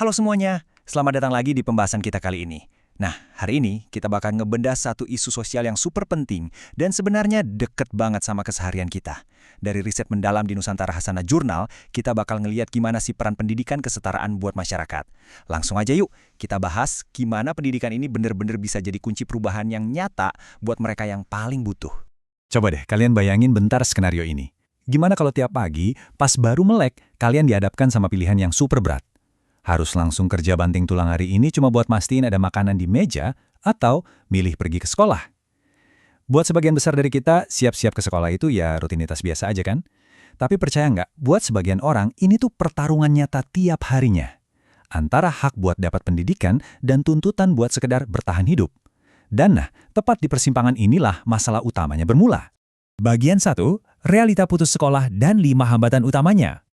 Halo semuanya, selamat datang lagi di pembahasan kita kali ini. Nah, hari ini kita bakal ngebedah satu isu sosial yang super penting dan sebenarnya deket banget sama keseharian kita. Dari riset mendalam di Nusantara Hasana Jurnal, kita bakal ngeliat gimana sih peran pendidikan kesetaraan buat masyarakat. Langsung aja yuk, kita bahas gimana pendidikan ini bener-bener bisa jadi kunci perubahan yang nyata buat mereka yang paling butuh. Coba deh, kalian bayangin bentar skenario ini. Gimana kalau tiap pagi, pas baru melek, kalian dihadapkan sama pilihan yang super berat? Harus langsung kerja banting tulang hari ini cuma buat mastiin ada makanan di meja, atau milih pergi ke sekolah? Buat sebagian besar dari kita, siap-siap ke sekolah itu ya rutinitas biasa aja kan? Tapi percaya nggak, buat sebagian orang, ini tuh pertarungan nyata tiap harinya. Antara hak buat dapat pendidikan dan tuntutan buat sekedar bertahan hidup. Dan nah, tepat di persimpangan inilah masalah utamanya bermula. Bagian 1, realita putus sekolah dan 5 hambatan utamanya.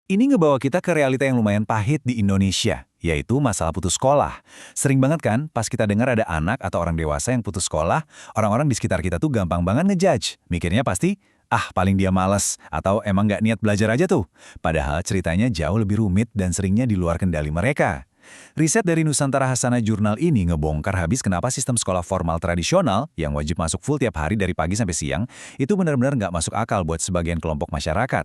Ini ngebawa kita ke realita yang lumayan pahit di Indonesia, yaitu masalah putus sekolah. Sering banget kan, pas kita dengar ada anak atau orang dewasa yang putus sekolah, orang-orang di sekitar kita tuh gampang banget ngejudge. Mikirnya pasti, paling dia males, atau emang nggak niat belajar aja tuh. Padahal ceritanya jauh lebih rumit dan seringnya di luar kendali mereka. Riset dari Nusantara Hasana Jurnal ini ngebongkar habis kenapa sistem sekolah formal tradisional yang wajib masuk full tiap hari dari pagi sampai siang itu benar-benar nggak masuk akal buat sebagian kelompok masyarakat.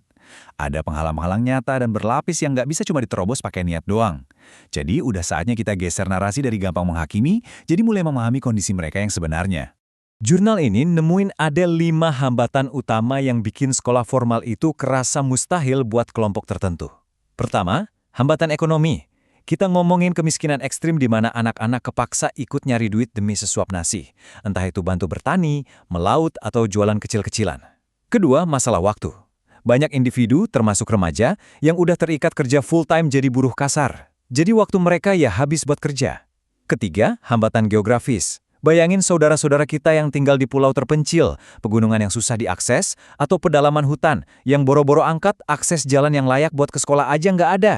Ada penghalang-penghalang nyata dan berlapis yang nggak bisa cuma diterobos pakai niat doang. Jadi udah saatnya kita geser narasi dari gampang menghakimi, jadi mulai memahami kondisi mereka yang sebenarnya. Jurnal ini nemuin ada 5 hambatan utama yang bikin sekolah formal itu kerasa mustahil buat kelompok tertentu. Pertama, hambatan ekonomi. Kita ngomongin kemiskinan ekstrim di mana anak-anak kepaksa ikut nyari duit demi sesuap nasi. Entah itu bantu bertani, melaut, atau jualan kecil-kecilan. Kedua, masalah waktu. Banyak individu, termasuk remaja, yang udah terikat kerja full-time jadi buruh kasar. Jadi waktu mereka ya habis buat kerja. Ketiga, hambatan geografis. Bayangin saudara-saudara kita yang tinggal di pulau terpencil, pegunungan yang susah diakses, atau pedalaman hutan yang boro-boro angkat akses jalan yang layak buat ke sekolah aja nggak ada.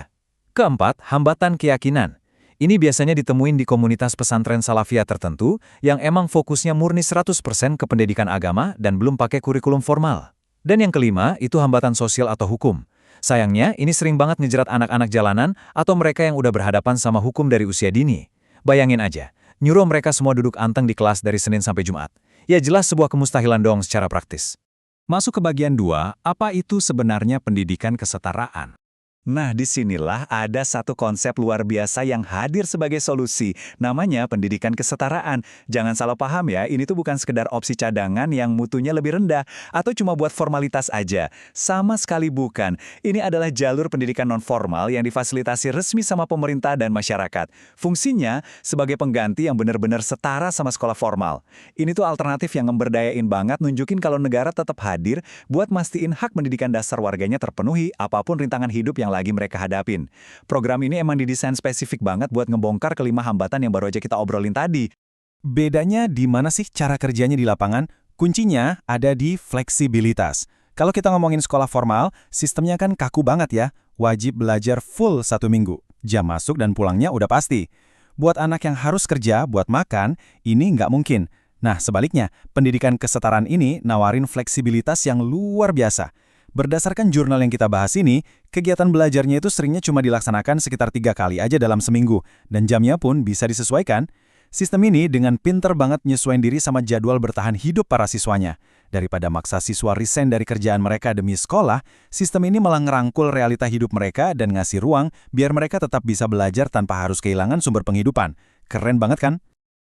Keempat, hambatan keyakinan. Ini biasanya ditemuin di komunitas pesantren salafiyah tertentu yang emang fokusnya murni 100% ke pendidikan agama dan belum pakai kurikulum formal. Dan yang kelima, itu hambatan sosial atau hukum. Sayangnya, ini sering banget ngejerat anak-anak jalanan atau mereka yang udah berhadapan sama hukum dari usia dini. Bayangin aja, nyuruh mereka semua duduk anteng di kelas dari Senin sampai Jumat. Ya jelas sebuah kemustahilan dong secara praktis. Masuk ke bagian 2, apa itu sebenarnya pendidikan kesetaraan? Nah, disinilah ada satu konsep luar biasa yang hadir sebagai solusi. Namanya pendidikan kesetaraan. Jangan salah paham ya, ini tuh bukan sekedar opsi cadangan yang mutunya lebih rendah, atau cuma buat formalitas aja. Sama sekali bukan. Ini adalah jalur pendidikan non-formal yang difasilitasi resmi sama pemerintah dan masyarakat. Fungsinya sebagai pengganti yang benar-benar setara sama sekolah formal. Ini tuh alternatif yang ngemberdayain banget, nunjukin kalau negara tetap hadir buat mastiin hak pendidikan dasar warganya terpenuhi apapun rintangan hidup yang lagi mereka hadapin. Program ini emang didesain spesifik banget buat ngebongkar kelima hambatan yang baru aja kita obrolin tadi. Bedanya di mana sih cara kerjanya di lapangan? Kuncinya ada di fleksibilitas. Kalau kita ngomongin sekolah formal, sistemnya kan kaku banget ya. Wajib belajar full 1 minggu. Jam masuk dan pulangnya udah pasti. Buat anak yang harus kerja, buat makan, ini nggak mungkin. Nah, sebaliknya, pendidikan kesetaraan ini nawarin fleksibilitas yang luar biasa. Berdasarkan jurnal yang kita bahas ini, kegiatan belajarnya itu seringnya cuma dilaksanakan sekitar 3 kali aja dalam seminggu, dan jamnya pun bisa disesuaikan. Sistem ini dengan pinter banget nyesuaiin diri sama jadwal bertahan hidup para siswanya. Daripada maksa siswa resign dari kerjaan mereka demi sekolah, sistem ini malah ngerangkul realita hidup mereka dan ngasih ruang biar mereka tetap bisa belajar tanpa harus kehilangan sumber penghidupan. Keren banget kan?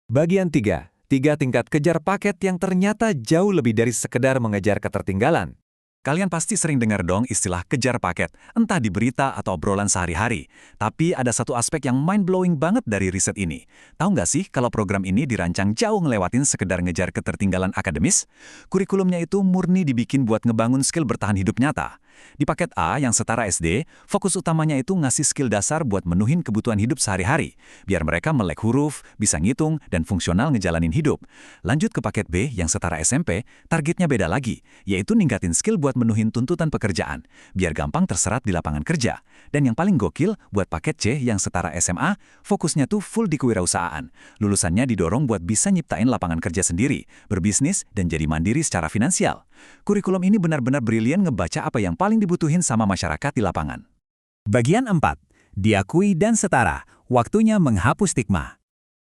Bagian 3. 3 tingkat kejar paket yang ternyata jauh lebih dari sekedar mengejar ketertinggalan. Kalian pasti sering dengar dong istilah kejar paket, entah di berita atau obrolan sehari-hari. Tapi ada satu aspek yang mind-blowing banget dari riset ini. Tahu nggak sih kalau program ini dirancang jauh ngelewatin sekedar ngejar ketertinggalan akademis? Kurikulumnya itu murni dibikin buat ngebangun skill bertahan hidup nyata. Di paket A yang setara SD, fokus utamanya itu ngasih skill dasar buat menuhin kebutuhan hidup sehari-hari, biar mereka melek huruf, bisa ngitung, dan fungsional ngejalanin hidup. Lanjut ke paket B yang setara SMP, targetnya beda lagi, yaitu ningkatin skill buat menuhin tuntutan pekerjaan, biar gampang terserap di lapangan kerja. Dan yang paling gokil, buat paket C yang setara SMA, fokusnya tuh full di kewirausahaan. Lulusannya didorong buat bisa nyiptain lapangan kerja sendiri, berbisnis, dan jadi mandiri secara finansial. Kurikulum ini benar-benar brilian ngebaca apa yang paling dibutuhin sama masyarakat di lapangan. Bagian 4. diakui dan setara. Waktunya menghapus stigma.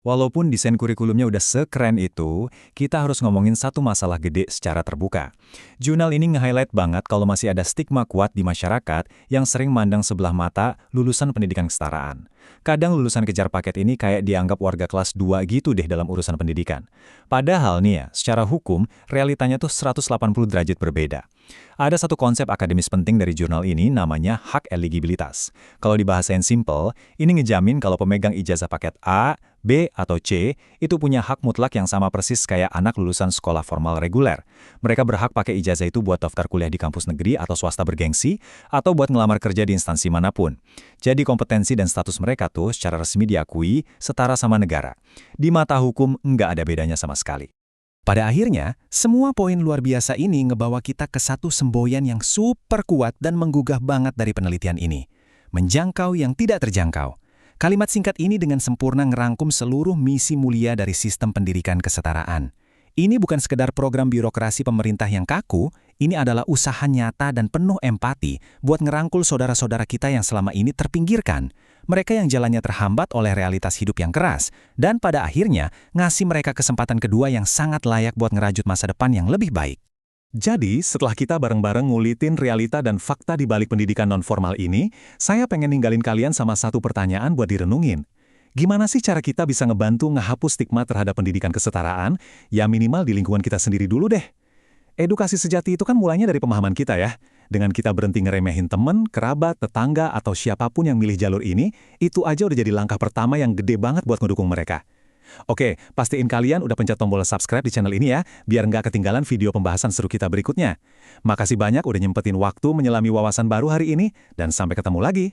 Walaupun desain kurikulumnya udah sekeren itu, kita harus ngomongin satu masalah gede secara terbuka. Jurnal ini nge-highlight banget kalau masih ada stigma kuat di masyarakat yang sering mandang sebelah mata lulusan pendidikan kesetaraan. Kadang lulusan kejar paket ini kayak dianggap warga kelas 2 gitu deh dalam urusan pendidikan. Padahal nih ya, secara hukum, realitanya tuh 180 derajat berbeda. Ada satu konsep akademis penting dari jurnal ini namanya hak eligibilitas. Kalau dibahasain simple, ini ngejamin kalau pemegang ijazah paket A, B, atau C itu punya hak mutlak yang sama persis kayak anak lulusan sekolah formal reguler. Mereka berhak pakai ijazah itu buat daftar kuliah di kampus negeri atau swasta bergengsi, atau buat ngelamar kerja di instansi manapun. Jadi kompetensi dan status mereka tuh secara resmi diakui setara sama negara. Di mata hukum nggak ada bedanya sama sekali. Pada akhirnya, semua poin luar biasa ini ngebawa kita ke satu semboyan yang super kuat dan menggugah banget dari penelitian ini. Menjangkau yang tidak terjangkau. Kalimat singkat ini dengan sempurna ngerangkum seluruh misi mulia dari sistem pendidikan kesetaraan. Ini bukan sekedar program birokrasi pemerintah yang kaku, ini adalah usaha nyata dan penuh empati buat ngerangkul saudara-saudara kita yang selama ini terpinggirkan. Mereka yang jalannya terhambat oleh realitas hidup yang keras, dan pada akhirnya ngasih mereka kesempatan kedua yang sangat layak buat ngerajut masa depan yang lebih baik. Jadi, setelah kita bareng-bareng ngulitin realita dan fakta di balik pendidikan nonformal ini, saya pengen ninggalin kalian sama satu pertanyaan buat direnungin. Gimana sih cara kita bisa ngebantu ngehapus stigma terhadap pendidikan kesetaraan? Ya minimal di lingkungan kita sendiri dulu deh. Edukasi sejati itu kan mulainya dari pemahaman kita ya. Dengan kita berhenti ngeremehin temen, kerabat, tetangga, atau siapapun yang milih jalur ini, itu aja udah jadi langkah pertama yang gede banget buat ngedukung mereka. Oke, pastiin kalian udah pencet tombol subscribe di channel ini ya, biar nggak ketinggalan video pembahasan seru kita berikutnya. Makasih banyak udah nyempetin waktu menyelami wawasan baru hari ini, dan sampai ketemu lagi.